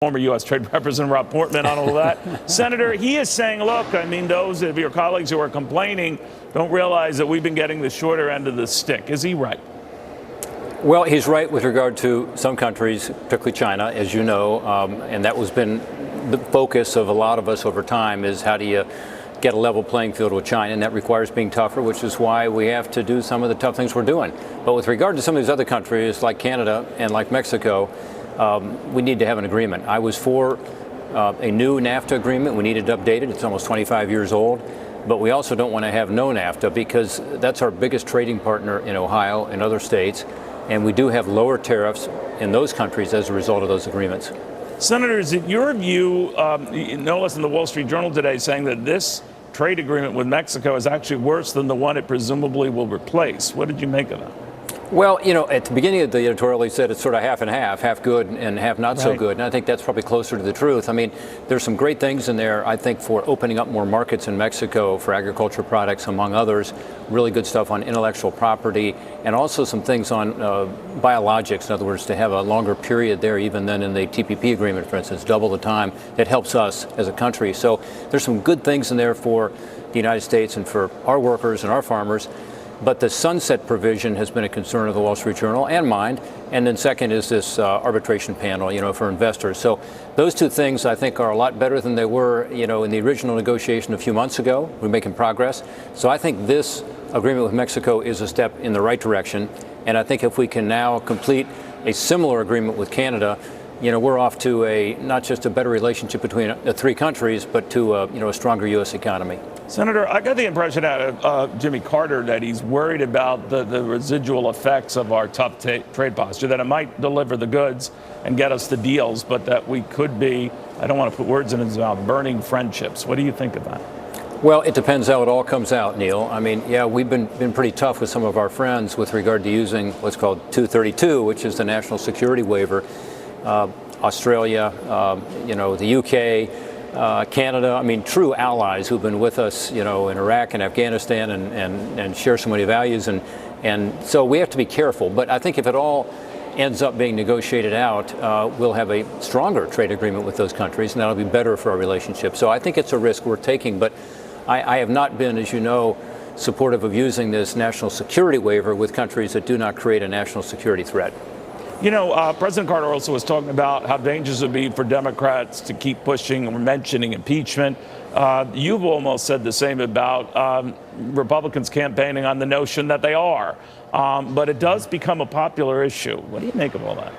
Former U.S. Trade Representative Rob Portman on all that. Senator, he is saying, look, I mean, those of your colleagues who are complaining don't realize that we've been getting the shorter end of the stick. Is he right? Well, he's right with regard to some countries, particularly China, as you know, and that has been the focus of a lot of us over time is how do you get a level playing field with China, and that requires being tougher, which is why we have to do some of the tough things we're doing. But with regard to some of these other countries like Canada and like Mexico, we need to have an agreement. I was for a new NAFTA agreement. We need it updated. It's almost 25 years old. But we also don't want to have no NAFTA because that's our biggest trading partner in Ohio and other states. And we do have lower tariffs in those countries as a result of those agreements. Senator, is it your view, no less than the Wall Street Journal today, saying that this trade agreement with Mexico is actually worse than the one it presumably will replace? What did you make of that? Well, you know, at the beginning of the editorial, he said it's sort of half and half good and half not so good. And I think that's probably closer to the truth. I mean, there's some great things in there, I think, for opening up more markets in Mexico for agriculture products, among others. Really good stuff on intellectual property and also some things on biologics. In other words, to have a longer period there, even than in the TPP agreement, for instance, double the time. That helps us as a country. So there's some good things in there for the United States and for our workers and our farmers. But the sunset provision has been a concern of the Wall Street Journal and mine. And then second is this arbitration panel, you know, for investors. So those two things, I think, are a lot better than they were, you know, in the original negotiation a few months ago. We're making progress. So I think this agreement with Mexico is a step in the right direction. And I think if we can now complete a similar agreement with Canada, you know, we're off to a not just a better relationship between the three countries, but to you know, a stronger U.S. economy. Senator, I got the impression out of Jimmy Carter that he's worried about the residual effects of our tough trade posture, that it might deliver the goods and get us the deals, but that we could be, I don't want to put words in his mouth, burning friendships. What do you think of that? Well, it depends how it all comes out, Neil. I mean, yeah, we've been pretty tough with some of our friends with regard to using what's called 232, which is the national security waiver. Australia, you know, the UK, Canada, I mean, true allies who've been with us, you know, in Iraq and Afghanistan and share so many values. And so we have to be careful. But I think if it all ends up being negotiated out, we'll have a stronger trade agreement with those countries, and that'll be better for our relationship. So I think it's a risk we're taking. But I have not been, as you know, supportive of using this national security waiver with countries that do not create a national security threat. You know, President Carter also was talking about how dangerous it would be for Democrats to keep pushing or mentioning impeachment. You've almost said the same about Republicans campaigning on the notion that they are. But it does become a popular issue. What do you make of all that?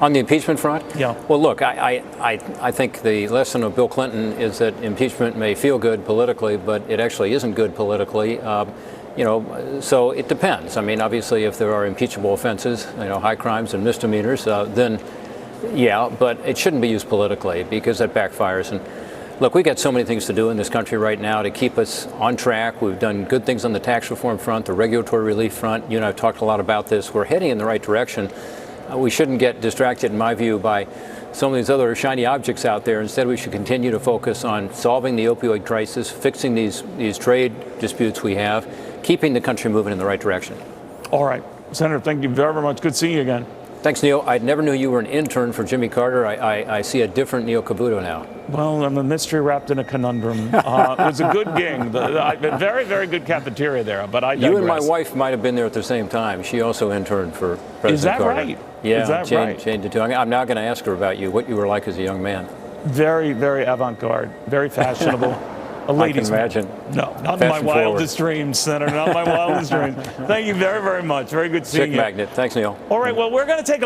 On the impeachment front? Yeah. Well, look, I think the lesson of Bill Clinton is that impeachment may feel good politically, but it actually isn't good politically. You know, so it depends. I mean, obviously, if there are impeachable offenses, you know, high crimes and misdemeanors, then yeah, but it shouldn't be used politically because that backfires. And look, we've got so many things to do in this country right now to keep us on track. We've done good things on the tax reform front, the regulatory relief front. You and I have talked a lot about this. We're heading in the right direction. We shouldn't get distracted, in my view, by some of these other shiny objects out there. Instead, we should continue to focus on solving the opioid crisis, fixing these trade disputes we have, keeping the country moving in the right direction. All right. Senator, thank you very much. Good seeing you again. Thanks, Neil. I never knew you were an intern for Jimmy Carter. I see a different Neil Cavuto now. Well, I'm a mystery wrapped in a conundrum. It was a good gig. Very, very good cafeteria there, but I digress. You and my wife might have been there at the same time. She also interned for President Carter. Is that right? Yeah, Is that right? Jane did too. I'm now going to ask her about you, what you were like as a young man. Very, very avant-garde, very fashionable. A ladies' I can imagine. No, not in my wildest dreams, Senator. Not my wildest dreams. Thank you very, very much. Very good seeing you. Chick magnet. Thanks, Neil. All right. Well, we're going to take a